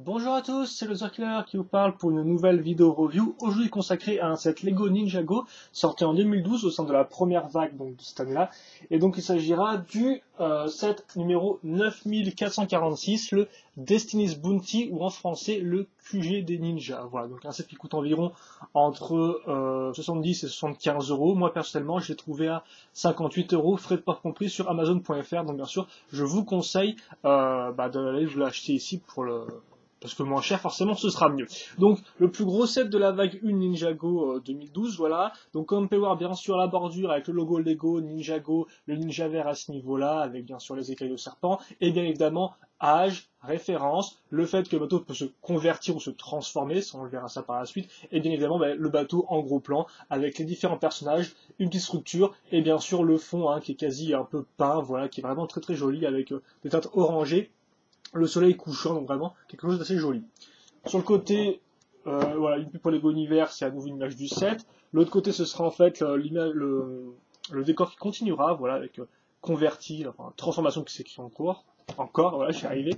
Bonjour à tous, c'est le Zerkiller qui vous parle pour une nouvelle vidéo review, aujourd'hui consacrée à un set Lego Ninjago sorti en 2012 au sein de la première vague donc, de cette année-là. Et donc il s'agira du set numéro 9446, le Destiny's Bounty ou en français le QG des ninjas. Voilà, donc un set qui coûte environ entre 70 et 75 euros. Moi personnellement je l'ai trouvé à 58 euros, frais de port compris sur Amazon.fr. Donc bien sûr je vous conseille d'aller vous l'acheter ici pour le parce que moins cher, forcément, ce sera mieux. Donc, le plus gros set de la vague 1 Ninjago 2012, voilà. Donc, comme on peut voir, bien sûr, la bordure avec le logo Lego, Ninjago, le ninja vert à ce niveau-là, avec bien sûr les écailles de serpent, et bien évidemment, âge, référence, le fait que le bateau peut se convertir ou se transformer, ça on le verra ça par la suite, et bien évidemment, le bateau en gros plan, avec les différents personnages, une petite structure, et bien sûr le fond, qui est quasi un peu peint, voilà, qui est vraiment très très joli, avec des teintes orangées, le soleil couchant, donc vraiment quelque chose d'assez joli. Sur le côté, voilà, une pub pour Lego Univers, c'est à nouveau une image du set. L'autre côté, ce sera en fait le décor qui continuera, voilà, avec converti, enfin, transformation qui s'écrit en cours. Encore, voilà, je suis arrivé.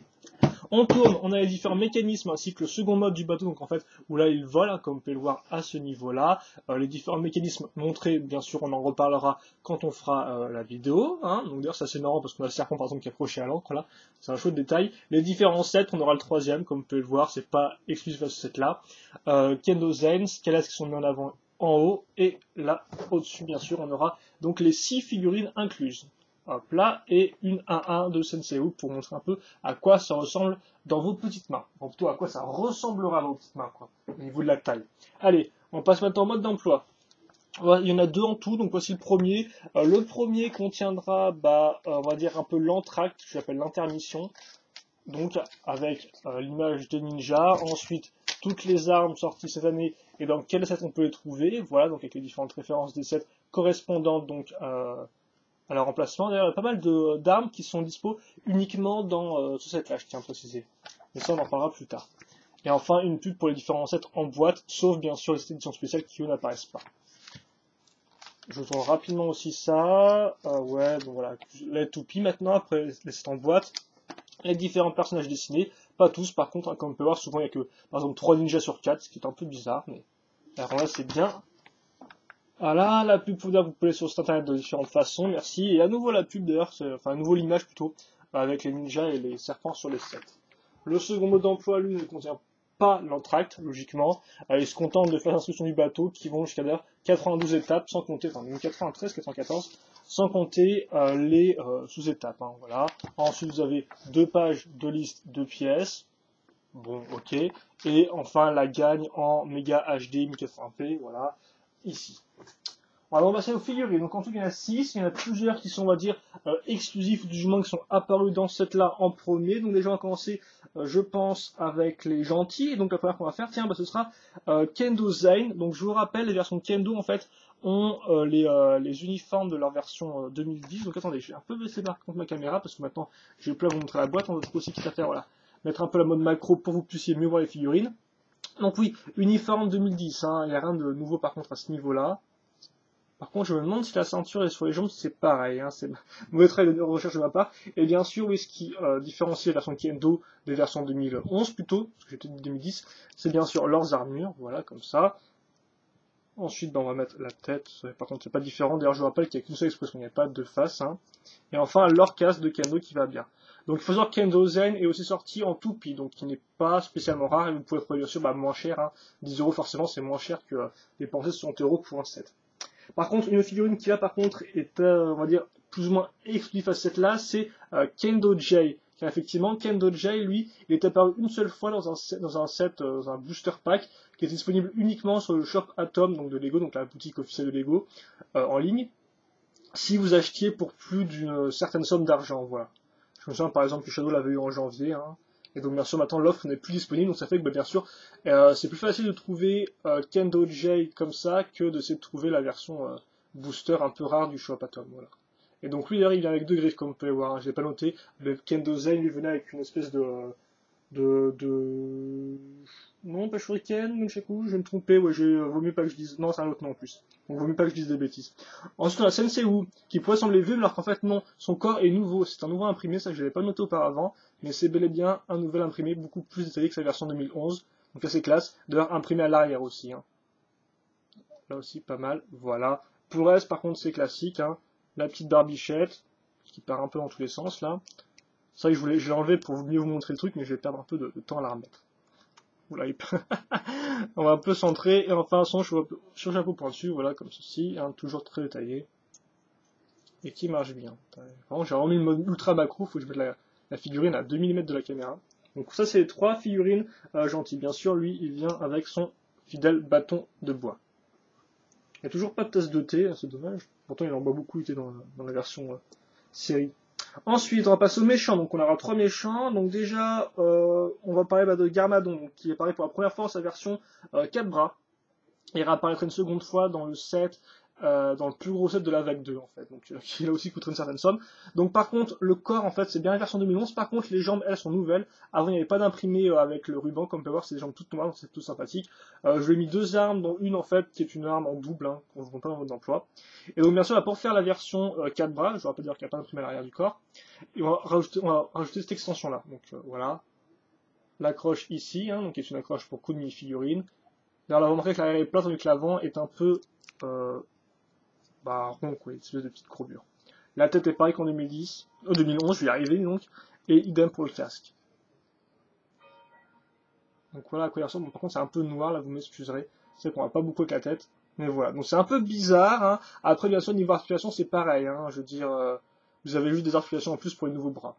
On tourne, on a les différents mécanismes ainsi que le second mode du bateau, donc en fait, où là il vole, comme vous pouvez le voir à ce niveau-là. Les différents mécanismes montrés, bien sûr, on en reparlera quand on fera la vidéo. Donc d'ailleurs, c'est assez marrant parce qu'on a le serpent par exemple qui est accroché à l'encre, là. C'est un chouette détail. Les différents sets, on aura le troisième, comme vous pouvez le voir, c'est pas exclusif à ce set-là. Kendo Zen, Scalas qui sont mis en avant en haut, et là, au-dessus, bien sûr, on aura donc les 6 figurines incluses. Hop là, et une 1-1 de Sensei pour montrer un peu à quoi ça ressemble dans vos petites mains. Ou plutôt à quoi ça ressemblera à vos petites mains, quoi, au niveau de la taille. Allez, on passe maintenant en mode d'emploi. Il y en a deux en tout, donc voici le premier. Le premier contiendra, on va dire un peu l'entracte, que j'appelle l'intermission, donc avec l'image des ninjas. Ensuite, toutes les armes sorties cette année et dans quel set on peut les trouver. Voilà, donc avec les différentes références des sets correspondantes donc à leur remplacement. D'ailleurs, il y a pas mal d'armes qui sont dispo uniquement dans ce set-là, je tiens à préciser. Mais ça, on en parlera plus tard. Et enfin, une pub pour les différents sets en boîte, sauf bien sûr les éditions spéciales qui eux n'apparaissent pas. Je vous tourne rapidement aussi ça. Ouais, donc voilà, la toupie maintenant, après les sets en boîte. Les différents personnages dessinés, pas tous par contre, comme on peut voir, souvent il n'y a que par exemple 3 ninjas sur 4, ce qui est un peu bizarre, mais alors là c'est bien. Voilà, la pub vous pouvez sur cet internet de différentes façons, merci. Et à nouveau la pub d'ailleurs, enfin à nouveau l'image plutôt, avec les ninjas et les serpents sur les sets. Le second mode d'emploi, lui, ne contient pas l'entracte, logiquement. Il se contente de faire l'instruction du bateau, qui vont jusqu'à d'ailleurs 92 étapes, sans compter, enfin 93, 94, sans compter les sous-étapes. Voilà. Ensuite, vous avez 2 pages de liste de pièces. Bon, ok. Et enfin, la gagne en méga HD 1080p, voilà, ici. Alors on va passer aux figurines. Donc en tout il y en a 6, il y en a plusieurs qui sont on va dire exclusifs ou du moins qui sont apparus dans cette là en premier. Donc déjà on va commencer je pense avec les gentils. Et donc la première qu'on va faire, tiens, ce sera Kendo Zain. Donc je vous rappelle les versions Kendo en fait ont les uniformes de leur version 2010. Donc attendez, je vais un peu baisser par contre ma caméra parce que maintenant je vais plus vous montrer la boîte. On va aussi quitte à faire voilà, mettre un peu la mode macro pour que vous puissiez mieux voir les figurines. Donc oui, uniforme 2010, il n'y a rien de nouveau par contre à ce niveau-là. Par contre, je me demande si la ceinture et sur les jambes, c'est pareil. C'est mauvais travail de recherche de ma part. Et bien sûr, oui, ce qui différencie la version Kendo des versions 2011 plutôt, parce que j'ai peut-être dit 2010, c'est bien sûr leurs armures, voilà, comme ça. Ensuite, on va mettre la tête. Par contre, c'est pas différent. D'ailleurs, je vous rappelle qu'il n'y a qu'une seule expression, il n'y a pas de face. Et enfin, leur casque de Kendo qui va bien. Donc, il faut savoir que Kendo Zen est aussi sorti en toupie, donc qui n'est pas spécialement rare. Et vous pouvez trouver bien sûr moins cher. 10 euros, forcément, c'est moins cher que dépenser 60 euros pour un set. Par contre, une figurine qui là par contre est, on va dire, plus ou moins exclusif à cette là, c'est Kendo J. Car effectivement, Kendo J, lui, il est apparu une seule fois dans un booster pack, qui est disponible uniquement sur le shop Atom, donc de Lego, donc la boutique officielle de Lego, en ligne, si vous achetiez pour plus d'une certaine somme d'argent, voilà. Je me souviens par exemple que Shadow l'avait eu en janvier, et donc bien sûr maintenant l'offre n'est plus disponible, donc ça fait que bien sûr c'est plus facile de trouver Kendo J comme ça que d'essayer de trouver la version booster un peu rare du shop Atom, voilà. Et donc lui d'ailleurs il vient avec 2 griffes comme vous pouvez voir, je l'ai pas noté, mais Kendo Zen lui venait avec une espèce de Non, pas Shuriken, Nunchaku, je vais me tromper, ouais, vaut mieux pas que je dise. Non, c'est un autre nom en plus. Donc vaut mieux pas que je dise des bêtises. Ensuite, on a Senseiwu, qui pourrait sembler vieux, alors qu'en fait, non, son corps est nouveau. C'est un nouveau imprimé, ça je l'avais pas noté auparavant, mais c'est bel et bien un nouvel imprimé, beaucoup plus détaillé que sa version 2011. Donc assez classe. D'ailleurs, imprimé à l'arrière aussi. Hein. Là aussi, pas mal. Voilà. Pour le reste, par contre, c'est classique. Hein. La petite barbichette, qui part un peu dans tous les sens, là. C'est vrai que je l'ai enlevé pour mieux vous montrer le truc, mais je vais perdre un peu de temps à la remettre. Oula, on va un peu centrer, et enfin son chapeau pointu, voilà, comme ceci, hein, toujours très détaillé, et qui marche bien. Vraiment, j'ai remis le mode ultra macro, faut que je mette la figurine à 2 mm de la caméra. Donc ça, c'est les 3 figurines gentilles. Bien sûr, lui, il vient avec son fidèle bâton de bois. Il n'y a toujours pas de tasse de thé, hein, c'est dommage. Pourtant, il en boit beaucoup, il était dans la version série. Ensuite, on va passer aux méchants. Donc, on aura 3 méchants. Donc, déjà, on va parler de Garmadon, donc, qui apparaît pour la première fois dans sa version 4 bras. Il réapparaîtra une seconde fois dans le set, dans le plus gros set de la vague 2, en fait. Donc, qui là aussi coûterait une certaine somme. Donc, par contre, le corps, en fait, c'est bien la version 2011. Par contre, les jambes, elles, sont nouvelles. Avant, il n'y avait pas d'imprimé avec le ruban, comme on peut voir, c'est des jambes toutes noires, donc c'est tout sympathique. Je lui ai mis 2 armes, dont une, en fait, qui est une arme en double, hein, qu'on ne voit pas dans le mode d'emploi. Et donc, bien sûr, pour faire la version 4 bras, je ne vais pas dire qu'il n'y a pas d'imprimé à l'arrière du corps, et on va rajouter cette extension-là. Donc, voilà. L'accroche ici, hein, donc, qui est une accroche pour coup de mini-figurine. D'ailleurs, là, vous remarquez que l'arrière est plate, tandis que l'avant est un peu rond, quoi, une espèce de petite courbure. La tête est pareille qu'en 2010, 2011, je vais y arriver donc, et idem pour le casque. Donc voilà à quoi il ressemble. Bon, par contre, c'est un peu noir, là, vous m'excuserez. C'est qu'on va pas beaucoup avec la tête. Mais voilà, donc c'est un peu bizarre. Hein. Après, bien sûr, niveau articulation, c'est pareil. Hein. Je veux dire, vous avez juste des articulations en plus pour les nouveaux bras.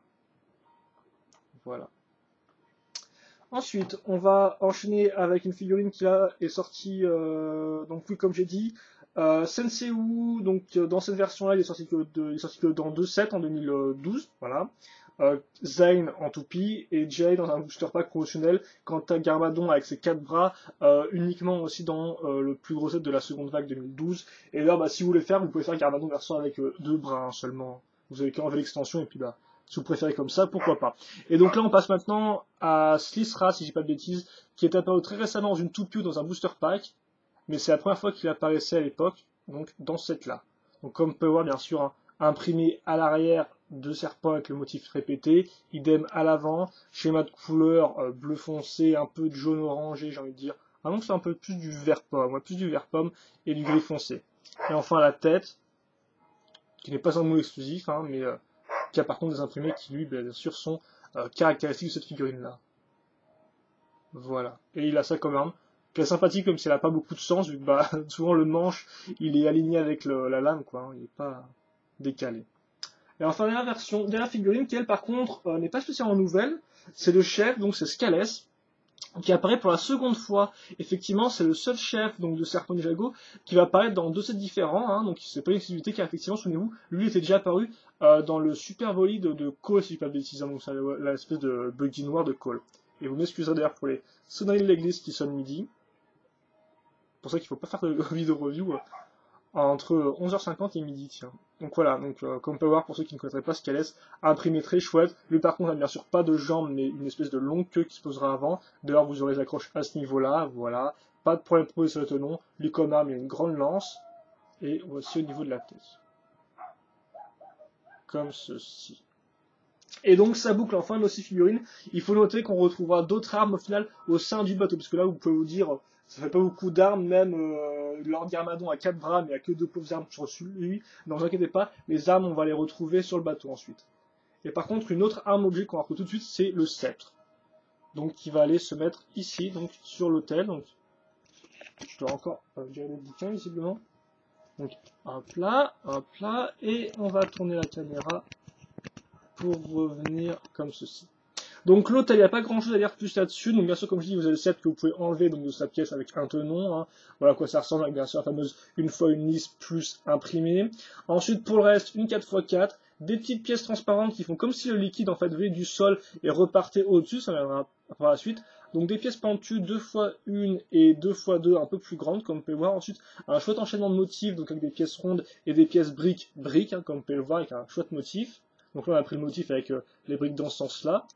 Voilà. Ensuite, on va enchaîner avec une figurine qui là est sortie, donc oui, comme j'ai dit, Senseiwu, donc dans cette version-là, il est sorti que dans 2 sets en 2012, voilà. Zane en toupie et Jay dans un booster pack promotionnel. Quant à Garmadon avec ses 4 bras, uniquement aussi dans le plus gros set de la seconde vague 2012. Et là, si vous voulez faire, vous pouvez faire Garmadon version avec 2 bras hein, seulement. Vous avez qu'à enlever l'extension et puis si vous préférez comme ça, pourquoi pas. Et donc là, on passe maintenant à Slisra, si je dis pas de bêtises, qui est apparu très récemment dans une toupie ou dans un booster pack, mais c'est la première fois qu'il apparaissait à l'époque, donc dans ce set-là. Donc comme on peut voir, bien sûr, hein, imprimé à l'arrière de serpents avec le motif répété, idem à l'avant, schéma de couleur bleu foncé, un peu de jaune orangé, j'ai envie de dire. Ah donc c'est un peu plus du vert pomme, plus du vert pomme et du gris foncé. Et enfin la tête, qui n'est pas un mot exclusif, hein, mais qui a par contre des imprimés qui, lui, bien sûr, sont caractéristiques de cette figurine-là. Voilà. Et il a ça comme arme, qui est sympathique, comme si elle n'a pas beaucoup de sens, vu que souvent le manche, il est aligné avec la lame, quoi, hein, il n'est pas décalé. Et enfin, dernière figurine, qui elle, par contre, n'est pas spécialement nouvelle, c'est le chef, donc c'est Scales, qui apparaît pour la seconde fois. Effectivement, c'est le seul chef donc de Serpent Ninjago qui va apparaître dans 2 sets différents. Hein, donc c'est pas une exclusivité car effectivement, souvenez-vous, lui était déjà apparu dans le super bolide de Cole, si je ne dis pas de bêtises, hein, donc c'est l'espèce de buggy noir de Cole. Et vous m'excuserez d'ailleurs pour les sonneries de l'église qui sonnent midi. C'est pour ça qu'il ne faut pas faire de vidéo review entre 11h50 et midi, tiens. Donc voilà, comme on peut voir, pour ceux qui ne connaîtraient pas Scales, imprimé très chouette. Lui par contre n'a bien sûr pas de jambes, mais une espèce de longue queue qui se posera avant. D'ailleurs vous aurez les accroches à ce niveau-là, voilà. Pas de problème pour poser sur le tenon. Lui comme arme, il y a une grande lance. Et voici au niveau de la tête. Comme ceci. Et donc ça boucle enfin nos 6 figurines. Il faut noter qu'on retrouvera d'autres armes au final au sein du bateau, parce que là vous pouvez vous dire, ça fait pas beaucoup d'armes, même Lord Garmadon a 4 bras, mais il n'y a que 2 pauvres armes sur lui. Ne vous inquiétez pas, les armes on va les retrouver sur le bateau ensuite. Et par contre, une autre arme objet qu'on va retrouver tout de suite, c'est le sceptre. Donc qui va aller se mettre ici, donc sur l'autel. Donc je dois encore gérer les bouquins visiblement. Donc hop là, et on va tourner la caméra pour revenir comme ceci. Donc l'autel, il n'y a pas grand chose à dire plus là-dessus. Donc bien sûr, comme je dis, vous avez le sceptre que vous pouvez enlever donc, de sa pièce avec un tenon. Hein. Voilà à quoi ça ressemble avec bien sûr la fameuse une fois une lisse plus imprimée. Ensuite, pour le reste, une 4x4, des petites pièces transparentes qui font comme si le liquide en fait venait du sol et repartait au-dessus. Ça viendra par la suite. Donc des pièces pentues 2x1 et 2x2 un peu plus grandes, comme vous pouvez voir. Ensuite, un chouette enchaînement de motifs, donc avec des pièces rondes et des pièces briques, hein, comme vous pouvez le voir, avec un chouette motif. Donc là, on a pris le motif avec les briques dans ce sens-là.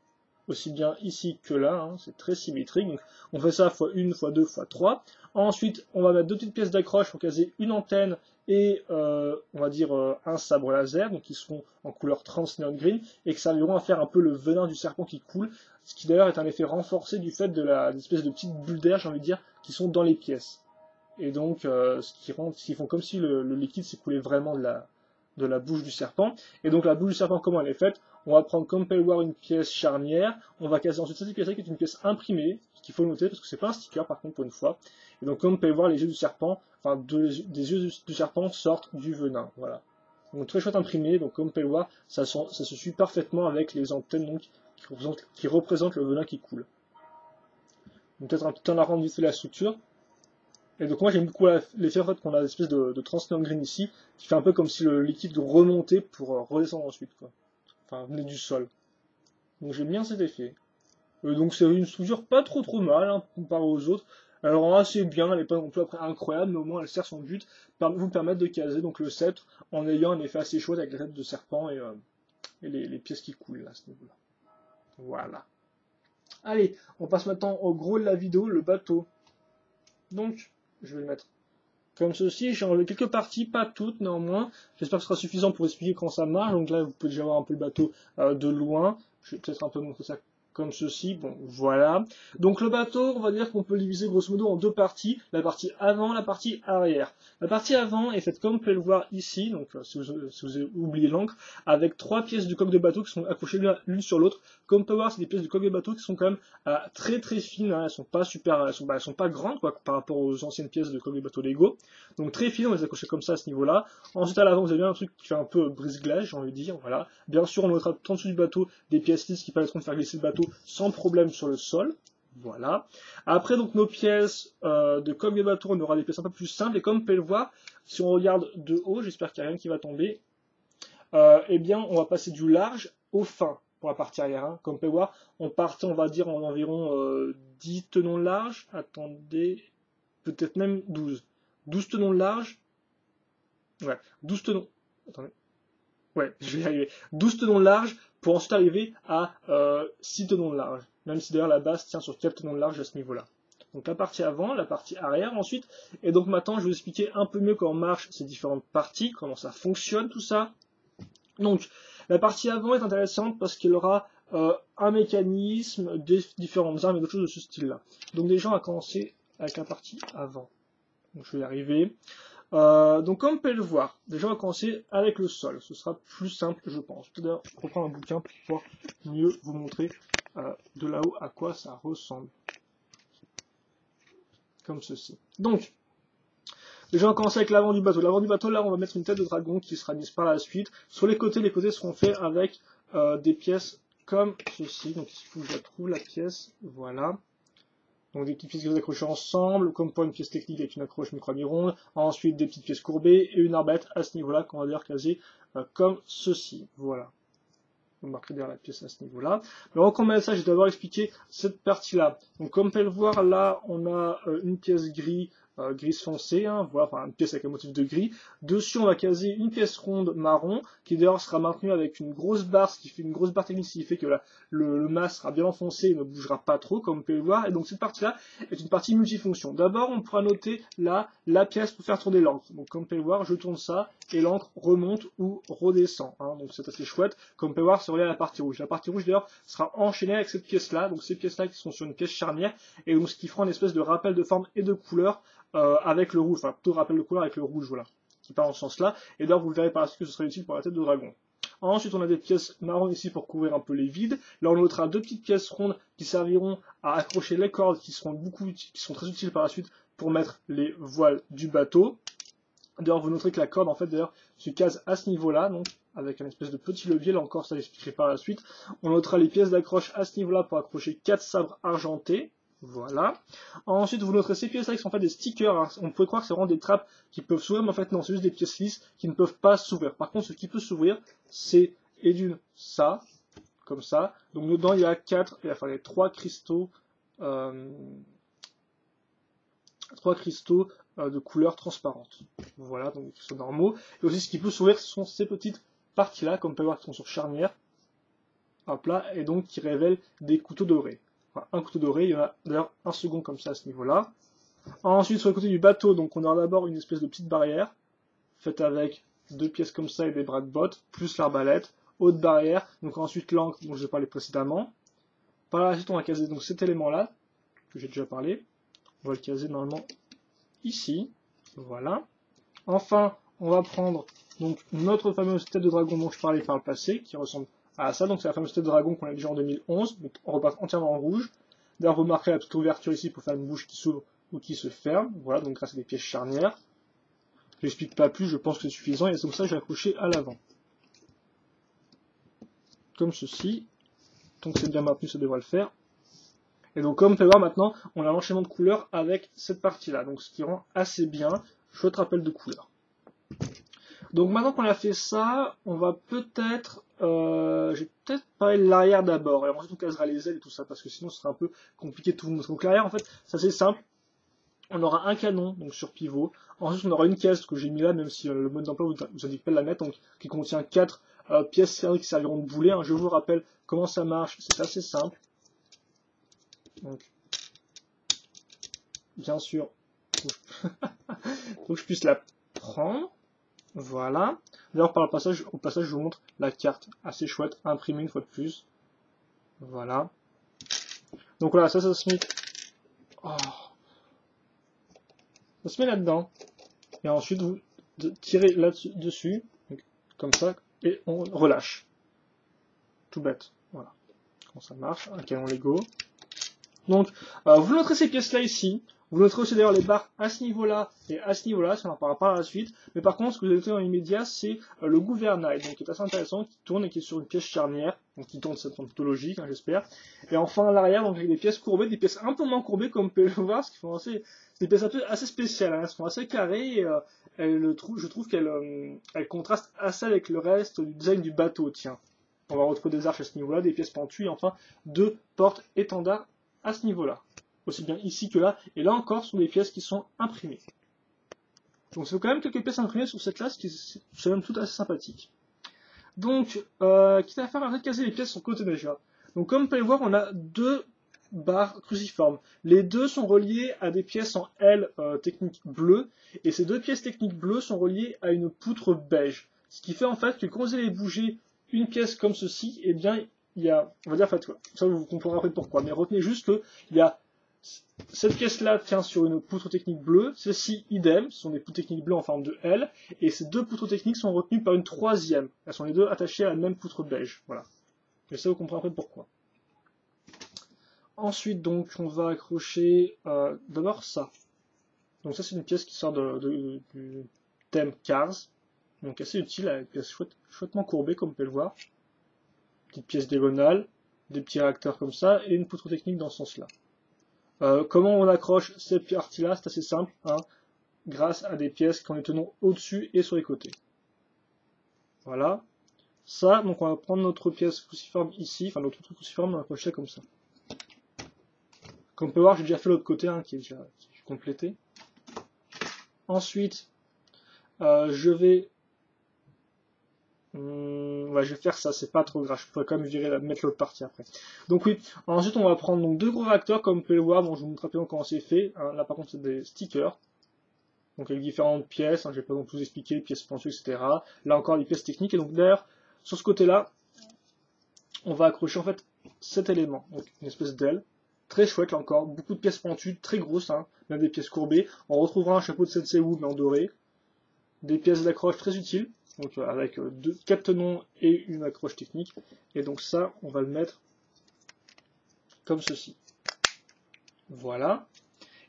aussi bien ici que là, hein, c'est très symétrique. Donc on fait ça x1, x2, x3. Ensuite, on va mettre deux petites pièces d'accroche pour caser une antenne et on va dire un sabre laser, donc qui seront en couleur trans neon green, et qui serviront à faire un peu le venin du serpent qui coule, ce qui d'ailleurs est un effet renforcé du fait de l'espèce de petites bulles d'air, j'ai envie de dire, qui sont dans les pièces. Et donc ce qui font comme si le liquide s'écoulait vraiment de la bouche du serpent. Et donc la bouche du serpent, comment elle est faite? On va prendre comme Pelwar une pièce charnière, on va caser ensuite cette pièce-là qui est une pièce imprimée, ce qu'il faut noter parce que c'est pas un sticker par contre pour une fois. Et donc comme Pelwar, les yeux du serpent, enfin des yeux du serpent sortent du venin, voilà. Donc très chouette imprimé, donc comme Pelwar, ça se suit parfaitement avec les antennes donc, qui représentent le venin qui coule. Donc peut-être un petit temps à rendre vite fait la structure. Et donc moi j'aime beaucoup l'effet en fait, qu'on a une espèce de translucent green ici, qui fait un peu comme si le liquide remontait pour redescendre ensuite, quoi. Enfin, venait du sol. Donc j'aime bien cet effet. Donc c'est une structure pas trop mal, hein, comparée aux autres. Elle rend assez bien, elle n'est pas non plus après incroyable, mais au moins elle sert son but, vous permettre de caser donc le sceptre en ayant un effet assez chouette avec la tête de serpent et les pièces qui coulent là, à ce niveau-là. Voilà. Allez, on passe maintenant au gros de la vidéo, le bateau. Donc, je vais le mettre comme ceci, j'ai enlevé quelques parties, pas toutes néanmoins. J'espère que ce sera suffisant pour expliquer comment ça marche. Donc là, vous pouvez déjà voir un peu le bateau de loin. Je vais peut-être un peu montrer ça comme ceci. Bon, voilà. Donc le bateau, on va dire qu'on peut le diviser grosso modo en deux parties. La partie avant, la partie arrière. La partie avant est faite comme vous pouvez le voir ici, donc si vous avez oublié l'encre, avec trois pièces du coque de bateau qui sont accrochées l'une sur l'autre. Comme vous pouvez voir, c'est des pièces du coque de bateau qui sont quand même très fines. Hein. Elles sont pas super, elles sont pas grandes quoi, par rapport aux anciennes pièces de coque de bateau Lego. Donc très fines, on les accroche comme ça à ce niveau-là. Ensuite à l'avant, vous avez bien un truc qui fait un peu brise-glace, j'ai envie de dire. Voilà. Bien sûr, on mettra tout en dessous du bateau des pièces lisses qui permettront de faire glisser le bateau sans problème sur le sol. Voilà. Après, donc, nos pièces de coque de bateau, on aura des pièces un peu plus simples. Et comme vous pouvez le voir, si on regarde de haut, j'espère qu'il n'y a rien qui va tomber, eh bien, on va passer du large au fin pour la partie arrière. Hein. Comme vous pouvez voir, on partait, on va dire, en environ 10 tenons larges. Attendez, peut-être même 12. 12 tenons larges. Ouais, 12 tenons. Attendez. Ouais, je vais y arriver. 12 tenons larges pour ensuite arriver à 6 tenons de large. Même si d'ailleurs la base tient sur 4 tenons de large à ce niveau-là. Donc la partie avant, la partie arrière ensuite. Et donc maintenant je vais vous expliquer un peu mieux comment marchent ces différentes parties, comment ça fonctionne tout ça. Donc la partie avant est intéressante parce qu'elle aura un mécanisme, des différentes armes et d'autres choses de ce style-là. Donc déjà on va commencer avec la partie avant. Donc je vais y arriver. Donc comme vous pouvez le voir, déjà on va commencer avec le sol, ce sera plus simple je pense. Tout d'abord je reprends un bouquin pour pouvoir mieux vous montrer de là-haut à quoi ça ressemble. Comme ceci. Donc, déjà on va commencer avec l'avant du bateau. L'avant du bateau, là on va mettre une tête de dragon qui sera mise par la suite. Sur les côtés seront faits avec des pièces comme ceci. Donc il faut que je la trouve la pièce, voilà. Donc des petites pièces que vous accrochez ensemble, comme pour une pièce technique avec une accroche micro-mi-ronde. Ensuite des petites pièces courbées et une arbalète à ce niveau-là qu'on va d'ailleurs caser comme ceci. Voilà. Vous marquerez derrière la pièce à ce niveau-là. Mais avant qu'on mette ça, je vais d'abord expliquer cette partie-là. Donc comme vous pouvez le voir, là on a une pièce gris foncé, hein, voilà, enfin une pièce avec un motif de gris. Dessus, on va caser une pièce ronde marron, qui d'ailleurs sera maintenue avec une grosse barre, ce qui fait une grosse barre technique, ce qui fait que là, le mât sera bien enfoncé et ne bougera pas trop, comme vous pouvez le voir. Et donc cette partie-là est une partie multifonction. D'abord, on pourra noter là la pièce pour faire tourner l'encre. Donc comme vous pouvez le voir, je tourne ça et l'encre remonte ou redescend. Hein, donc c'est assez chouette. Comme vous pouvez voir, c'est relié à la partie rouge. La partie rouge d'ailleurs sera enchaînée avec cette pièce-là. Donc ces pièces-là qui sont sur une pièce charnière et donc ce qui fera une espèce de rappel de forme et de couleur avec le rouge, enfin plutôt rappel de couleur avec le rouge, voilà, qui part en ce sens-là, et d'ailleurs vous verrez par la suite que ce sera utile pour la tête de dragon. Ensuite on a des pièces marron ici pour couvrir un peu les vides, là on notera deux petites pièces rondes qui serviront à accrocher les cordes qui seront très utiles par la suite pour mettre les voiles du bateau. D'ailleurs vous noterez que la corde en fait d'ailleurs se case à ce niveau-là, donc avec un espèce de petit levier, là encore ça l'expliquerai par la suite. On notera les pièces d'accroche à ce niveau-là pour accrocher 4 sabres argentés. Voilà. Ensuite, vous noterez ces pièces-là qui sont en fait des stickers. Hein. On pourrait croire que c'est vraiment des trappes qui peuvent s'ouvrir, mais en fait non, c'est juste des pièces lisses qui ne peuvent pas s'ouvrir. Par contre, ce qui peut s'ouvrir, c'est et d'une ça, comme ça. Donc dedans, il y a 4, il va falloir 3 cristaux, de couleur transparente. Voilà, donc des cristaux normaux. Et aussi, ce qui peut s'ouvrir, ce sont ces petites parties-là, comme vous pouvez voir, qui sont sur charnière. hop là, et donc qui révèle des couteaux dorés. Voilà, un couteau doré, il y en a d'ailleurs un second comme ça à ce niveau-là. Ensuite, sur le côté du bateau, donc on aura d'abord une espèce de petite barrière, faite avec 2 pièces comme ça et des bras de botte, plus l'arbalète, haute barrière, donc ensuite l'ancre dont je parlais précédemment. Par la suite, on va caser donc cet élément-là, que j'ai déjà parlé. On va le caser normalement ici, voilà. Enfin, on va prendre donc notre fameuse tête de dragon dont je parlais par le passé, qui ressemble à ça, donc c'est la fameuse tête de dragon qu'on a déjà en 2011, donc on repart entièrement en rouge. D'ailleurs, vous remarquerez la petite ouverture ici pour faire une bouche qui s'ouvre ou qui se ferme, voilà, donc grâce à des pièces charnières. Je n'explique pas plus, je pense que c'est suffisant, et c'est comme ça que j'ai accroché à l'avant. Comme ceci, donc c'est bien maintenu, ça devrait le faire. Et donc comme on peut voir maintenant, on a l'enchaînement de couleurs avec cette partie-là, donc ce qui rend assez bien, chouette rappel de couleurs. Donc maintenant qu'on a fait ça, on va peut-être, je vais peut-être parler de l'arrière d'abord, et ensuite on casera les ailes et tout ça, parce que sinon ce serait un peu compliqué de tout vous montrer. Donc l'arrière en fait, c'est assez simple, on aura un canon donc sur pivot, ensuite on aura une caisse que j'ai mis là, même si le mode d'emploi vous indique pas de la mettre, donc qui contient 4 pièces serrées qui serviront de boulet. Je vous rappelle comment ça marche, c'est assez simple. Donc, bien sûr, faut que je puisse la prendre. Voilà. D'ailleurs, au passage, je vous montre la carte. Assez chouette, imprimée une fois de plus. Voilà. Donc voilà, ça se met. Oh. Ça se met là-dedans. Et ensuite, vous tirez là-dessus, comme ça, et on relâche. Tout bête. Voilà. Comment ça marche. Un canon Lego. Donc, vous noterez ces pièces-là ici. Vous noterez aussi d'ailleurs les barres à ce niveau-là et à ce niveau-là, ça en parlera par la suite. Mais par contre, ce que vous avez noté dans l'immédiat, c'est le gouvernail, donc qui est assez intéressant, qui tourne et qui est sur une pièce charnière, donc qui tourne, c'est plutôt logique, j'espère. Et enfin à l'arrière, donc avec des pièces courbées, des pièces un peu moins courbées, comme vous pouvez le voir, ce qui font assez, c'est des pièces assez spéciales, elles sont assez carrées et je trouve qu'elles contrastent assez avec le reste du design du bateau. Tiens, on va retrouver des arches à ce niveau-là, des pièces pentues et enfin 2 portes étendards à ce niveau-là. Aussi bien ici que là, et là encore, ce sont des pièces qui sont imprimées. Donc c'est quand même quelques pièces imprimées sur cette classe qui sont même toutes assez sympathiques. Donc, quitte à faire arrêter de caser les pièces sur le côté déjà. Donc comme vous pouvez le voir, on a 2 barres cruciformes. Les deux sont reliées à des pièces en L technique bleue, et ces 2 pièces techniques bleues sont reliées à une poutre beige. Ce qui fait en fait que quand vous allez bouger une pièce comme ceci, eh bien, il y a, on va dire, ça vous comprendrez après pourquoi, mais retenez juste qu'il y a cette pièce-là tient sur une poutre technique bleue, celle-ci idem, ce sont des poutres techniques bleues en forme de L, et ces 2 poutres techniques sont retenues par une troisième. Elles sont les deux attachées à la même poutre beige. Voilà. Et ça, vous comprendrez pourquoi. Ensuite, donc, on va accrocher d'abord ça. Donc ça, c'est une pièce qui sort du thème Cars. Donc assez utile, avec une pièce chouettement courbée, comme vous pouvez le voir. Petite pièce diagonale, des petits réacteurs comme ça, et une poutre technique dans ce sens-là. Comment on accroche cette partie-là? C'est assez simple, grâce à des pièces qu'on les tenons au-dessus et sur les côtés. Voilà. Ça, donc on va prendre notre pièce cruciforme ici, enfin notre truc cruciforme, on va accrocher comme ça. Comme on peut voir, j'ai déjà fait l'autre côté, qui est déjà complété. Ensuite, je vais faire ça, c'est pas trop grave, je pourrais quand même mettre l'autre partie après. Donc oui, ensuite on va prendre donc 2 gros réacteurs, comme vous pouvez le voir, bon, je vous montre rapidement comment c'est fait. Là par contre c'est des stickers, donc avec différentes pièces, je vais pas donc tout expliquer, pièces pentues, etc. Là encore les pièces techniques, et donc d'ailleurs, sur ce côté-là, on va accrocher en fait cet élément, donc une espèce d'aile, très chouette là encore, beaucoup de pièces pentues, très grosses, même des pièces courbées. On retrouvera un chapeau de Sensei Wu mais en doré, des pièces d'accroche très utiles, donc avec 4 tenons et une accroche technique, et donc ça on va le mettre comme ceci. Voilà.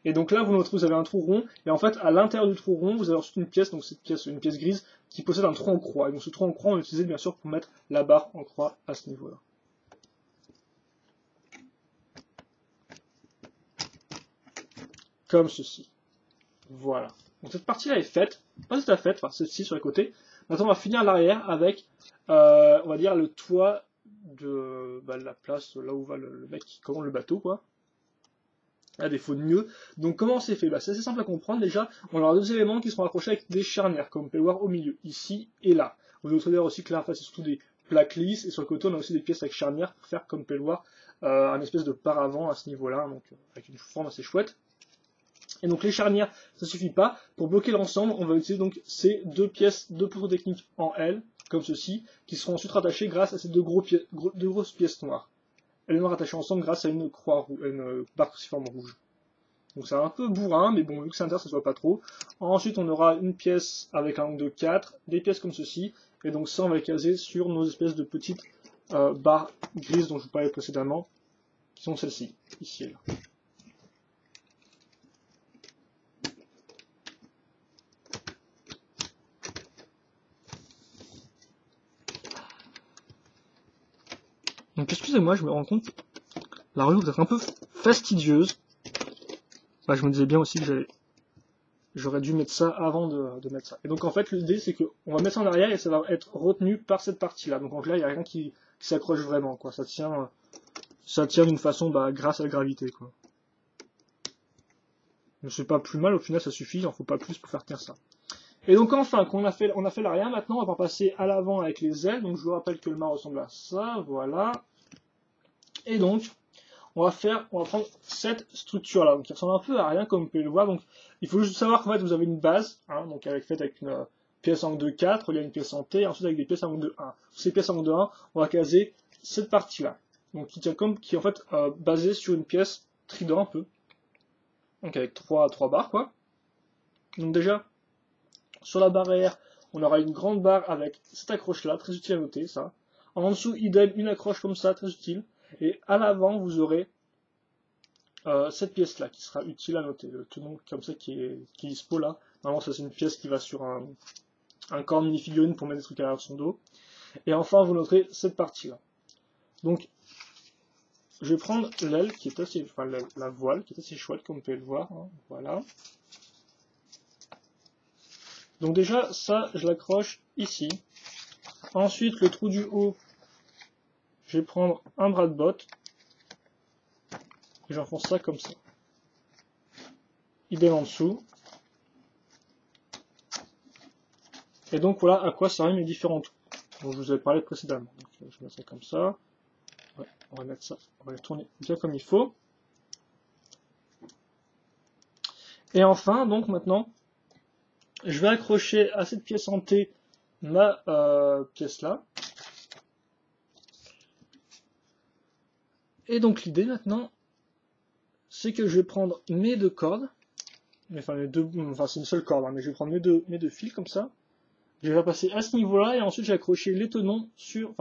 Et donc là vous avez un trou rond, et en fait à l'intérieur du trou rond vous avez ensuite une pièce, donc cette pièce, une pièce grise qui possède un trou en croix. Et donc ce trou en croix on va l'utiliser bien sûr pour mettre la barre en croix à ce niveau-là. Comme ceci. Voilà. Donc cette partie-là est faite, pas tout à fait, enfin celle-ci sur les côtés. Maintenant on va finir l'arrière avec, on va dire, le toit de la place, là où va le mec qui commande le bateau, quoi. À défaut de mieux. Donc comment c'est fait? C'est assez simple à comprendre. Déjà, on aura 2 éléments qui seront accrochés avec des charnières, comme vous pouvez le voir au milieu, ici et là. Vous noterez d'ailleurs aussi que là, en fait, c'est surtout des plaque lisse, et sur le côté on a aussi des pièces avec charnière pour faire, comme vous pouvez le voir, un espèce de paravent à ce niveau-là, donc avec une forme assez chouette. Et donc les charnières, ça suffit pas. Pour bloquer l'ensemble, on va utiliser donc ces deux pièces de poteaux techniques en L, comme ceci, qui seront ensuite rattachées grâce à ces deux grosses pièces noires. Elles sont rattachées ensemble grâce à une une barre cruciforme rouge. Donc c'est un peu bourrin, mais bon, vu que c'est intérieur, ça se voit pas trop. Ensuite, on aura une pièce avec un angle de 4, des pièces comme ceci, et donc ça, on va les caser sur nos espèces de petites barres grises dont je vous parlais précédemment, qui sont celles-ci, ici et là. Donc excusez-moi, je me rends compte, la revue peut être un peu fastidieuse. Bah, je me disais bien aussi que j'aurais dû mettre ça avant de mettre ça. Et donc en fait l'idée c'est qu'on va mettre ça en arrière et ça va être retenu par cette partie-là. Donc là il n'y a rien qui s'accroche vraiment, quoi. Ça tient d'une façon grâce à la gravité, quoi. Mais c'est pas plus mal, au final ça suffit, il en faut pas plus pour faire tenir ça. Et donc enfin, qu'on a fait l'arrière, maintenant on va passer à l'avant avec les ailes. Donc je vous rappelle que le mât ressemble à ça, voilà. Et donc, on va prendre cette structure-là, donc qui ressemble un peu à rien comme vous pouvez le voir. Donc il faut juste savoir qu'en fait vous avez une base, hein, donc faite avec une pièce angle de 4, il y a une pièce en T, et ensuite avec des pièces angle de 1. Sur ces pièces angle de 1, on va caser cette partie-là. Donc qui est en fait basée sur une pièce trident un peu. Donc avec trois barres, quoi. Donc déjà, sur la barre arrière, on aura une grande barre avec cette accroche-là, très utile à noter, ça. En dessous, idem, une accroche comme ça, très utile. Et à l'avant, vous aurez cette pièce-là qui sera utile à noter. Le tenon comme ça qui est dispo là. Normalement, ça c'est une pièce qui va sur un corps mini-figurine pour mettre des trucs à son dos. Et enfin, vous noterez cette partie-là. Donc, je vais prendre l'aile qui est assez, enfin la voile qui est assez chouette comme vous pouvez le voir. Hein, voilà. Donc déjà, ça, je l'accroche ici. Ensuite, le trou du haut, je vais prendre un bras de botte. Et j'enfonce ça comme ça. Idem en dessous. Et donc voilà à quoi servent mes différents trous dont je vous avais parlé précédemment. Donc, je mets ça comme ça. Ouais, on va mettre ça, on va les tourner bien comme il faut. Et enfin, donc maintenant, je vais accrocher à cette pièce en T ma pièce là. Et donc l'idée maintenant, c'est que je vais prendre mes deux cordes, enfin c'est une seule corde, hein, mais je vais prendre mes deux fils comme ça. Je vais passer à ce niveau-là et ensuite j'ai accroché les tenons sur,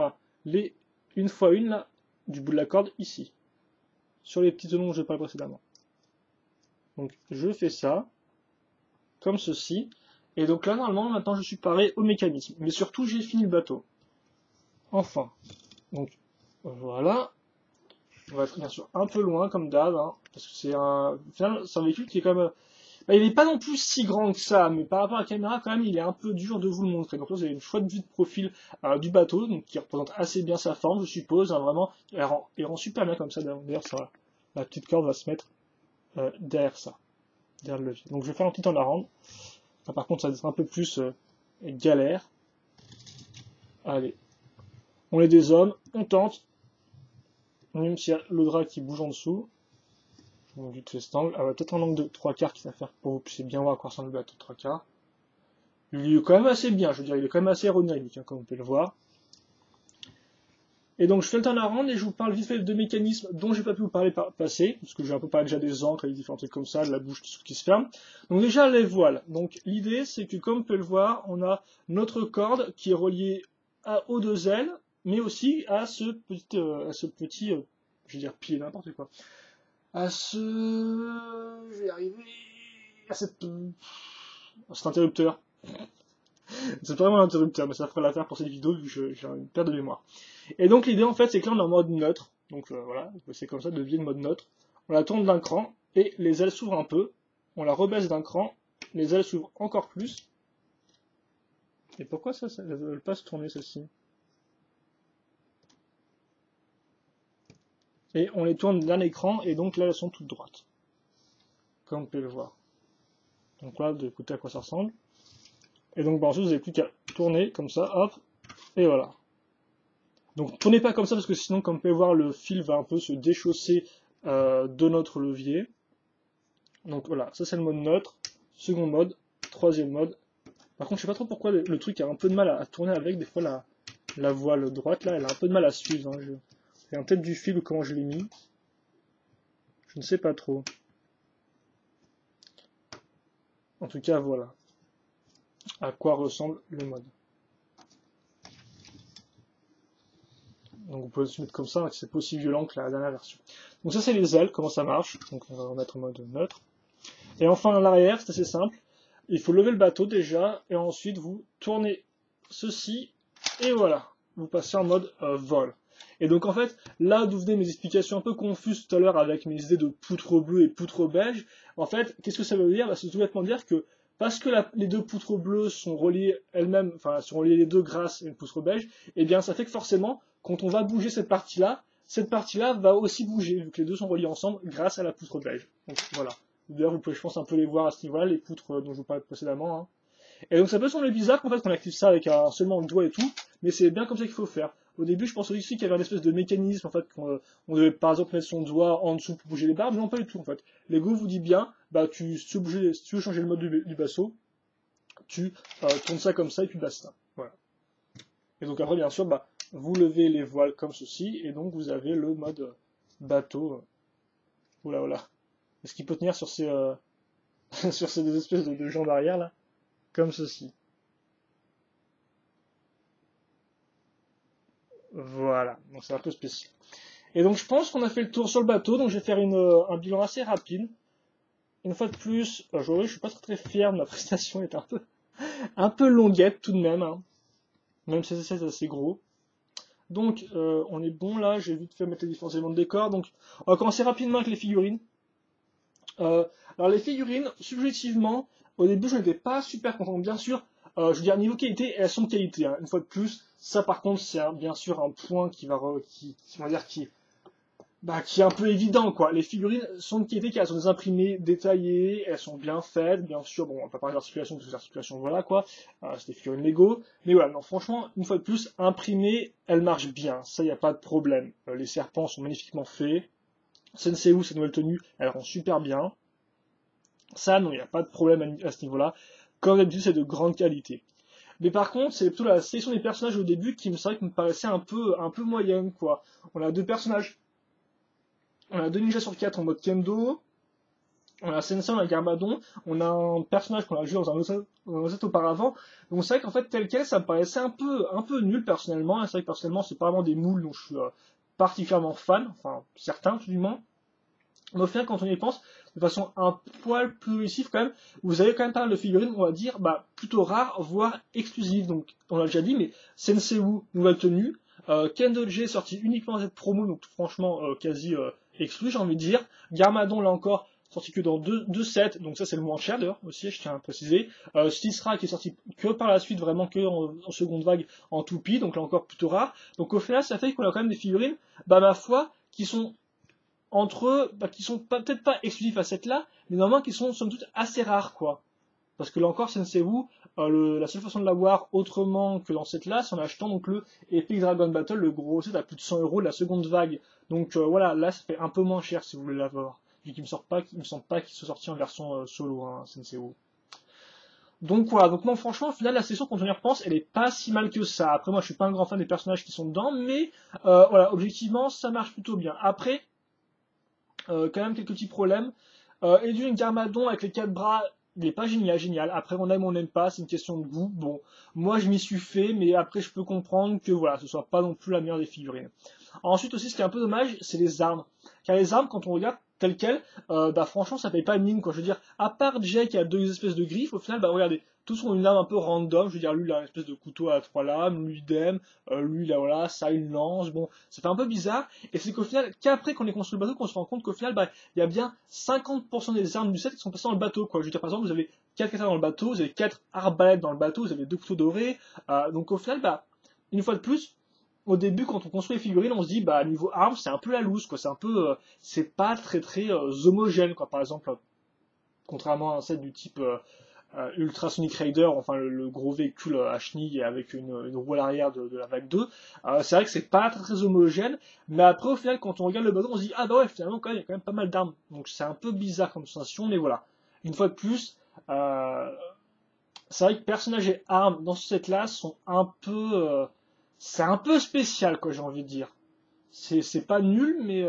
une fois une là, du bout de la corde ici, sur les petits tenons que je parlais précédemment. Donc je fais ça, comme ceci, et donc là normalement maintenant je suis paré au mécanisme, mais surtout j'ai fini le bateau. Enfin, donc voilà, on va être bien sûr un peu loin comme d'hab, hein, parce que c'est un véhicule qui est quand même... il n'est pas non plus si grand que ça, mais par rapport à la caméra, quand même, il est un peu dur de vous le montrer. Donc là, vous avez une chouette vue de profil du bateau, donc qui représente assez bien sa forme, je suppose. Hein, vraiment, il rend super bien comme ça. D'ailleurs, la petite corde va se mettre derrière ça, derrière le levier. Donc je vais faire un petit en rendre. Par contre, ça va être un peu plus galère. Allez, on est des hommes, on tente. Même s'il y a le drap qui bouge en dessous. Donc vite fait cet angle. Ah, peut-être un angle de 3/4 qui va faire pour que vous puissiez bien voir à quoi ressemble le bateau de 3/4. Il est quand même assez bien, je veux dire, il est quand même assez aérodynamique, hein, comme vous pouvez le voir. Et donc je fais le turn around et je vous parle vite fait de mécanismes dont j'ai pas pu vous parler par le passé, parce que j'ai un peu parlé déjà des ancres et des différents trucs comme ça, de la bouche qui se ferme. Donc déjà les voiles. Donc l'idée c'est que comme vous pouvez le voir, on a notre corde qui est reliée aux deux ailes, mais aussi à ce petit je vais dire pied, n'importe quoi. Je vais arriver à cet interrupteur. C'est pas vraiment un interrupteur, mais ça fera l'affaire pour cette vidéo vu que j'ai une perte de mémoire. Et donc l'idée en fait c'est que là on est en mode neutre, donc voilà, c'est comme ça, de levier de mode neutre. On la tourne d'un cran et les ailes s'ouvrent un peu, on la rebaisse d'un cran, les ailes s'ouvrent encore plus. Et pourquoi ça ne veut pas se tourner celle-ci? Et on les tourne d'un écran et donc là elles sont toutes droites. Comme vous pouvez le voir. Donc là, écoutez à quoi ça ressemble. Et donc ensuite vous n'avez plus qu'à tourner comme ça, hop, et voilà. Donc tournez pas comme ça parce que sinon, comme vous pouvez voir, le fil va un peu se déchausser de notre levier. Donc voilà, ça c'est le mode neutre, second mode, troisième mode. Par contre, je sais pas trop pourquoi le truc a un peu de mal à tourner avec. Des fois, la voile droite, là, elle a un peu de mal à suivre. Hein. C'est peut-être du fil ou comment je l'ai mis. Je ne sais pas trop. En tout cas, voilà à quoi ressemble le mode. Donc vous pouvez se mettre comme ça, hein, c'est pas aussi violent que la dernière version. Donc ça c'est les ailes, comment ça marche. Donc on va remettre en mode neutre. Et enfin à l'arrière, c'est assez simple. Il faut lever le bateau déjà, et ensuite vous tournez ceci, et voilà. Vous passez en mode vol. Et donc en fait, là d'où venaient mes explications un peu confuses tout à l'heure avec mes idées de poutre bleue et poutre beige, en fait, qu'est-ce que ça veut dire? C'est tout bêtement dire que parce que les deux poutres bleues sont reliées elles-mêmes, enfin sont reliées les deux grâce à une poutre beige, et bien ça fait que forcément, quand on va bouger cette partie-là va aussi bouger, vu que les deux sont reliés ensemble grâce à la poutre beige. Donc voilà. D'ailleurs, vous pouvez, je pense, un peu les voir à ce niveau-là, les poutres dont je vous parlais précédemment. Hein. Et donc ça peut sembler bizarre qu'en fait qu'on active ça avec seulement le doigt et tout, mais c'est bien comme ça qu'il faut faire. Au début, je pensais aussi qu'il y avait un espèce de mécanisme, en fait, qu'on devait par exemple mettre son doigt en dessous pour bouger les barres, mais non pas du tout en fait. Lego vous dit bien, bah si tu veux changer le mode du bateau, tu tournes ça comme ça et puis basta. Voilà. Et donc après, bien sûr, bah, vous levez les voiles comme ceci, et donc vous avez le mode bateau. Oula, oula. Est-ce qu'il peut tenir sur ces, sur ces deux espèces de jambes arrière là? Comme ceci. Voilà, donc c'est un peu spécial. Et donc je pense qu'on a fait le tour sur le bateau, donc je vais faire un bilan assez rapide. Une fois de plus, je suis pas très fier de ma prestation, elle est un peu longuette tout de même, hein. Même si c'est assez gros. Donc on est bon là, j'ai vite fait mettre les différents éléments de décor. Donc on va commencer rapidement avec les figurines. Alors les figurines, subjectivement, au début je n'étais pas super content, bien sûr. Je veux dire, niveau qualité, elles sont de qualité, hein. Une fois de plus, ça par contre c'est bien sûr un point qui est un peu évident, quoi. Les figurines sont de qualité car elles sont des imprimées détaillées, elles sont bien faites, bien sûr, bon on va pas parler d'articulation parce que l'articulation voilà quoi, c'est des figurines Lego, mais voilà, non franchement, une fois de plus, imprimées, elles marchent bien, ça y a pas de problème. Les serpents sont magnifiquement faits, Sensei, sa nouvelle tenue, elle rend super bien. Ça, non, il n'y a pas de problème à ce niveau-là. Comme d'habitude, c'est de grande qualité. Mais par contre, c'est plutôt la sélection des personnages au début qui me paraissait un peu moyenne, quoi. On a deux personnages. On a deux ninjas sur 4 en mode kendo. On a Sensei, on a Garmadon. On a un personnage qu'on a joué dans un autre auparavant. Donc c'est vrai qu'en fait, tel quel, ça me paraissait un peu nul personnellement. Et c'est vrai que personnellement, c'est pas vraiment des moules dont je suis particulièrement fan. Enfin, certains, tout du moins. Mais au final, quand on y pense, de façon un poil plus réussie quand même, vous avez quand même pas mal de figurines, on va dire, bah, plutôt rares, voire exclusives. Donc, on l'a déjà dit, mais Sensei, nouvelle tenue, Kendo J sorti uniquement dans cette promo, donc franchement, quasi exclu, j'ai envie de dire. Garmadon, là encore, sorti que dans deux sets, donc ça c'est le moins cher d'ailleurs, aussi, je tiens à préciser. Stisra qui est sorti que par la suite, vraiment que en seconde vague, en toupie, donc là encore plutôt rare. Donc au final, ça fait qu'on a quand même des figurines, bah, ma foi, qui sont entre eux, bah, qui sont peut-être pas exclusifs à cette là, mais normalement qui sont somme toute assez rares, quoi. Parce que là encore, Sensei la seule façon de l'avoir autrement que dans cette là, c'est en achetant donc le Epic Dragon Battle, le gros set à plus de 100 € de la seconde vague. Donc voilà, là ça fait un peu moins cher si vous voulez l'avoir. Vu qu'il me semble pas qu'il soit sorti en version solo, hein, Sensei. Donc voilà, donc non franchement au final la session quand on y repense elle est pas si mal que ça. Après moi je suis pas un grand fan des personnages qui sont dedans, mais voilà, objectivement ça marche plutôt bien. Après, quand même quelques petits problèmes. Edwin Garmadon avec les 4 bras, il n'est pas génial. Après, on aime ou on n'aime pas, c'est une question de goût. Bon, moi je m'y suis fait, mais après je peux comprendre que voilà, ce soit pas non plus la meilleure des figurines. Ensuite aussi, ce qui est un peu dommage, c'est les armes. Car les armes, quand on regarde telles quelles, bah franchement, ça paye pas une mine, quoi. Je veux dire, à part Jay qui a deux espèces de griffes, au final, bah regardez, tous ont une lame un peu random. Je veux dire, lui, il a une espèce de couteau à 3 lames, lui idem, lui, là, voilà, ça, une lance. Bon, ça fait un peu bizarre. Et c'est qu'au final, qu'après qu'on ait construit le bateau, qu'on se rend compte qu'au final, bah, il y a bien 50% des armes du set qui sont passées dans le bateau, quoi. Je veux dire, par exemple, vous avez 4 katanas dans le bateau, vous avez 4 arbalètes dans le bateau, vous avez 2 couteaux dorés. Donc au final, bah, une fois de plus, au début, quand on construit les figurines, on se dit, bah, niveau armes, c'est un peu la loose, quoi. C'est un peu, c'est pas très homogène, quoi. Par exemple, contrairement à un set du type Ultrasonic Raider, enfin le gros véhicule à chenilles avec une roue à l'arrière de la vague 2. C'est vrai que c'est pas très homogène, mais après au final quand on regarde le bateau on se dit ah bah ouais finalement quand même il y a quand même pas mal d'armes, donc c'est un peu bizarre comme sensation, mais voilà. Une fois de plus, c'est vrai que personnages et armes dans cette classe sont un peu, c'est un peu spécial quoi j'ai envie de dire. C'est pas nul, mais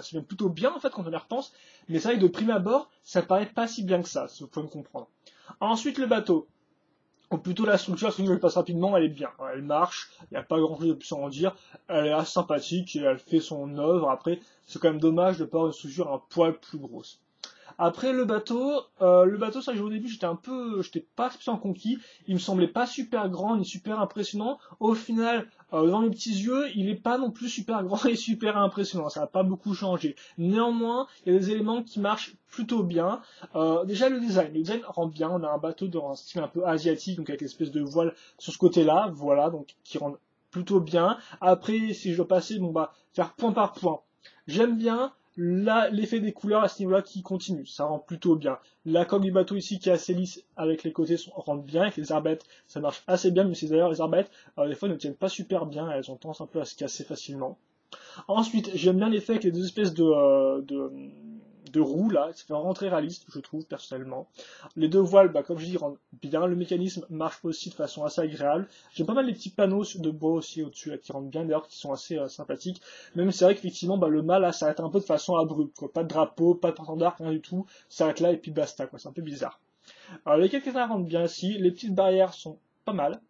c'est même plutôt bien en fait quand on y repense. Mais c'est vrai que de prime abord, ça paraît pas si bien que ça, si vous pouvez me comprendre. Ensuite, le bateau. Ou plutôt la structure, si je le passe rapidement, elle est bien. Elle marche, il n'y a pas grand chose de plus à en dire. Elle est assez sympathique et elle fait son œuvre. Après, c'est quand même dommage de pas avoir une structure un poil plus grosse. Après le bateau, ça au début j'étais pas spécialement conquis, il me semblait pas super grand ni super impressionnant. Au final, devant mes petits yeux, il est pas non plus super grand et super impressionnant, ça n'a pas beaucoup changé. Néanmoins, il y a des éléments qui marchent plutôt bien. Déjà le design rend bien, on a un bateau dans un style un peu asiatique, donc avec l'espèce de voile sur ce côté-là, voilà, donc qui rend plutôt bien. Après, si je dois passer, bon bah, faire point par point. J'aime bien là, l'effet des couleurs à ce niveau-là qui continue, ça rend plutôt bien. La coque du bateau ici qui est assez lisse avec les côtés rentre bien, avec les arbalètes ça marche assez bien, mais c'est d'ailleurs les arbalètes des fois ne tiennent pas super bien, elles ont tendance un peu à se casser facilement. Ensuite, j'aime bien l'effet avec les deux espèces de roues là, ça fait vraiment très réaliste, je trouve personnellement. Les deux voiles, bah, comme je dis, rendent bien, le mécanisme marche aussi de façon assez agréable. J'aime pas mal les petits panneaux de bois aussi au-dessus qui rendent bien, d'ailleurs, qui sont assez sympathiques. Même c'est vrai qu'effectivement, bah, le mât là s'arrête un peu de façon abrupte, quoi. Pas de drapeau, pas de portendard, rien du tout, ça s'arrête là et puis basta, quoi. C'est un peu bizarre. Alors les quelques-uns rendent bien ici, les petites barrières sont pas mal.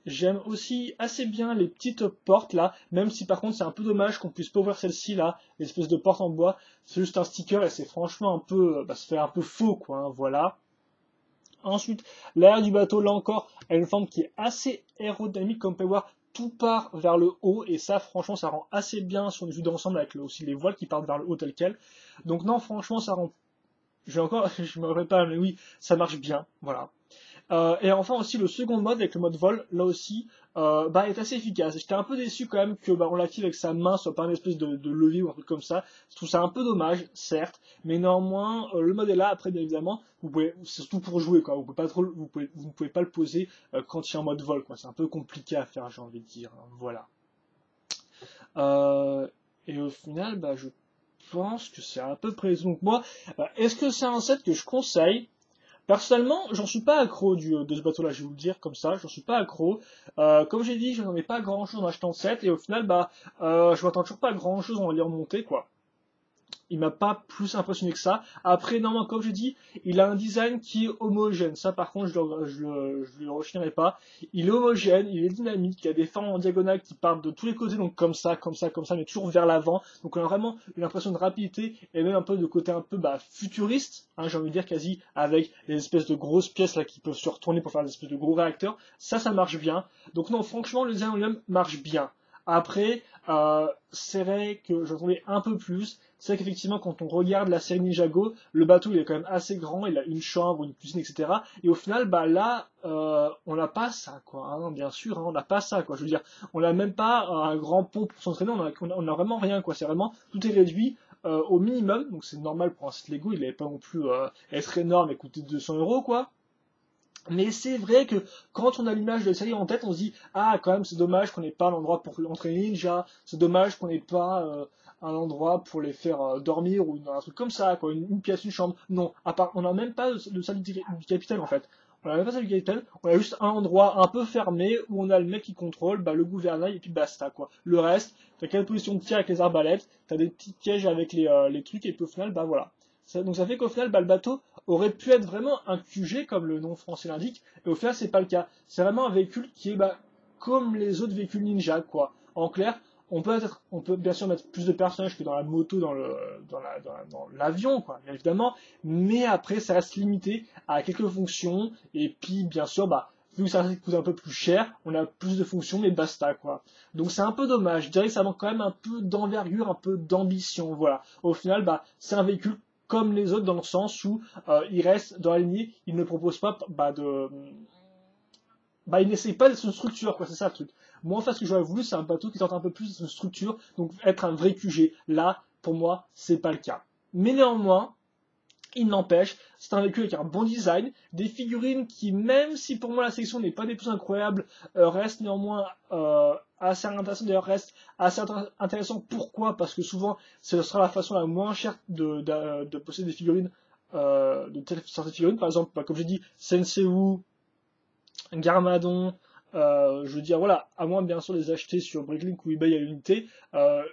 J'aime aussi assez bien les petites portes là, même si par contre c'est un peu dommage qu'on puisse pas ouvrir celle-ci là, l'espèce de porte en bois, c'est juste un sticker et c'est franchement un peu, bah, ça fait un peu faux quoi, hein, voilà. Ensuite, l'arrière du bateau là encore a une forme qui est assez aérodynamique comme on peut voir, tout part vers le haut et ça franchement ça rend assez bien sur une vue d'ensemble avec aussi les voiles qui partent vers le haut tel quel. Donc non franchement ça rend, je me rappelle pas mais oui ça marche bien, voilà. Et enfin aussi le second mode avec le mode vol, là aussi, bah, est assez efficace. J'étais un peu déçu quand même que bah, on l'active avec sa main, soit par une espèce de levier ou un truc comme ça. Je trouve ça un peu dommage, certes, mais néanmoins le mode est là. Après bien évidemment, c'est surtout pour jouer quoi. Vous ne pouvez pas le poser quand il y a en mode vol quoi. C'est un peu compliqué à faire, j'ai envie de dire. Hein, voilà. Et au final, bah, je pense que c'est à peu près. Donc moi, est-ce que c'est un set que je conseille? Personnellement, j'en suis pas accro de ce bateau-là, je vais vous le dire comme ça, j'en suis pas accro. Comme j'ai dit, je n'en ai pas grand-chose en achetant le set, et au final, bah, je m'attends toujours pas à grand-chose en les remonter, quoi. Il m'a pas plus impressionné que ça. Après, normalement, comme je dis, il a un design qui est homogène. Ça, par contre, je le rechignerai pas. Il est homogène, il est dynamique, il y a des formes en diagonale qui partent de tous les côtés, donc comme ça, comme ça, comme ça, mais toujours vers l'avant. Donc on a vraiment une impression de rapidité et même un peu de côté un peu bah, futuriste, hein, j'ai envie de dire quasi, avec les espèces de grosses pièces là qui peuvent se retourner pour faire des espèces de gros réacteurs. Ça marche bien. Donc non, franchement, le design en lui-même marche bien. Après, c'est vrai que j'en trouvais un peu plus. C'est vrai qu'effectivement, quand on regarde la série Ninjago, le bateau il est quand même assez grand, il a une chambre, une cuisine, etc. Et au final, bah là, on n'a pas ça, quoi. Hein, bien sûr, hein, on n'a pas ça, quoi. Je veux dire, on n'a même pas un grand pont pour s'entraîner, on a vraiment rien, quoi. C'est vraiment, tout est réduit au minimum, donc c'est normal pour un site Lego, il n'allait pas non plus être énorme et coûter 200 euros, quoi. Mais c'est vrai que quand on a l'image de la série en tête, on se dit ah quand même c'est dommage qu'on n'ait pas un endroit pour l'entraîner ninja, c'est dommage qu'on n'ait pas un endroit pour les faire dormir ou un truc comme ça, quoi, une pièce, une chambre. Non, à part, on n'a même pas de salle du capitaine en fait. On n'a même pas de salle du capitaine, on a juste un endroit un peu fermé où on a le mec qui contrôle, bah, le gouvernail et puis basta quoi. Le reste, t'as quelle position de tir avec les arbalètes, t'as des petits pièges avec les trucs et puis au final bah voilà. Donc ça fait qu'au final bah, le bateau aurait pu être vraiment un QG comme le nom français l'indique, et au final c'est pas le cas. C'est vraiment un véhicule qui est bah, comme les autres véhicules ninja, quoi. En clair, on peut bien sûr mettre plus de personnages que dans la moto, dans l'avion, quoi, bien évidemment, mais après ça reste limité à quelques fonctions, et puis bien sûr, bah, vu que ça coûte un peu plus cher, on a plus de fonctions, mais basta, quoi. Donc c'est un peu dommage, je dirais que ça manque quand même un peu d'envergure, un peu d'ambition, voilà. Au final, bah, c'est un véhicule comme les autres dans le sens où il reste dans la lignée, il ne propose pas il n'essaye pas d'être une structure, quoi, c'est ça le truc. Moi, en fait, ce que j'aurais voulu, c'est un bateau qui tente un peu plus d'être une structure, donc être un vrai QG. Là, pour moi, c'est pas le cas. Mais néanmoins, Il n'empêche, c'est un véhicule avec un bon design, des figurines qui, même si pour moi la sélection n'est pas des plus incroyables, restent néanmoins assez intéressantes. D'ailleurs, restent assez intéressantes. Pourquoi? Parce que souvent, ce sera la façon la moins chère de posséder des figurines, certaines figurines. Par exemple, comme j'ai dit, Senseiyu, Garmadon. Je veux dire, voilà, à moins bien sûr de les acheter sur Bricklink ou eBay à l'unité,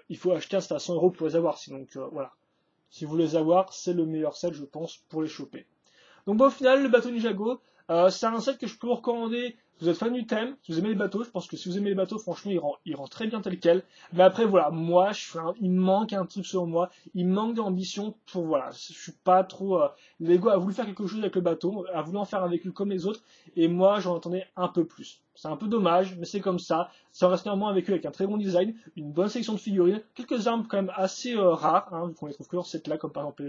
il faut acheter à 100 € pour les avoir. Sinon, voilà. Si vous voulez les avoir, c'est le meilleur set, je pense, pour les choper. Donc bon, au final, le bateau Ninjago, c'est un set que je peux vous recommander. Si vous êtes fan du thème, si vous aimez les bateaux, je pense que si vous aimez les bateaux, franchement, il rend très bien tel quel. Mais après, voilà, moi, il me manque un truc selon moi. Il me manque d'ambition pour, voilà, je suis pas trop... Lego a voulu faire quelque chose avec le bateau, a voulu en faire un véhicule comme les autres, et moi, j'en attendais un peu plus. C'est un peu dommage, mais c'est comme ça. Ça reste néanmoins un véhicule avec un très bon design, une bonne sélection de figurines, quelques armes quand même assez rares, hein, vu qu'on les trouve que dans ce set-là, comme par exemple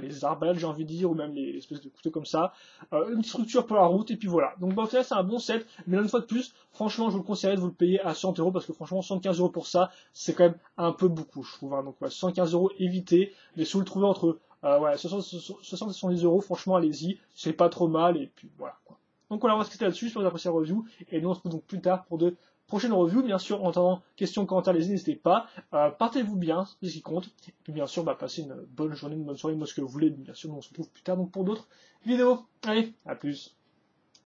les arbalètes, j'ai envie de dire, ou même les espèces de couteaux comme ça, une structure pour la route, et puis voilà. Donc au final, c'est un bon set, mais une fois de plus, franchement, je vous le conseillerais de vous le payer à 100 €, parce que franchement, 75 € pour ça, c'est quand même un peu beaucoup, je trouve. Hein. Donc ouais, 75 € évitez, mais si vous le trouvez entre 60 et 70 €, franchement, allez-y, c'est pas trop mal, et puis voilà, quoi. Donc voilà, on va se quitter là-dessus, j'espère que vous avez apprécié la review, et nous on se retrouve donc plus tard pour de prochaines reviews. Bien sûr, en attendant, questions, commentaires, n'hésitez pas. Partez-vous bien, c'est ce qui compte. Et puis bien sûr, passez une bonne journée, une bonne soirée, moi ce que vous voulez. Bien sûr, nous on se retrouve plus tard donc pour d'autres vidéos. Allez, à plus.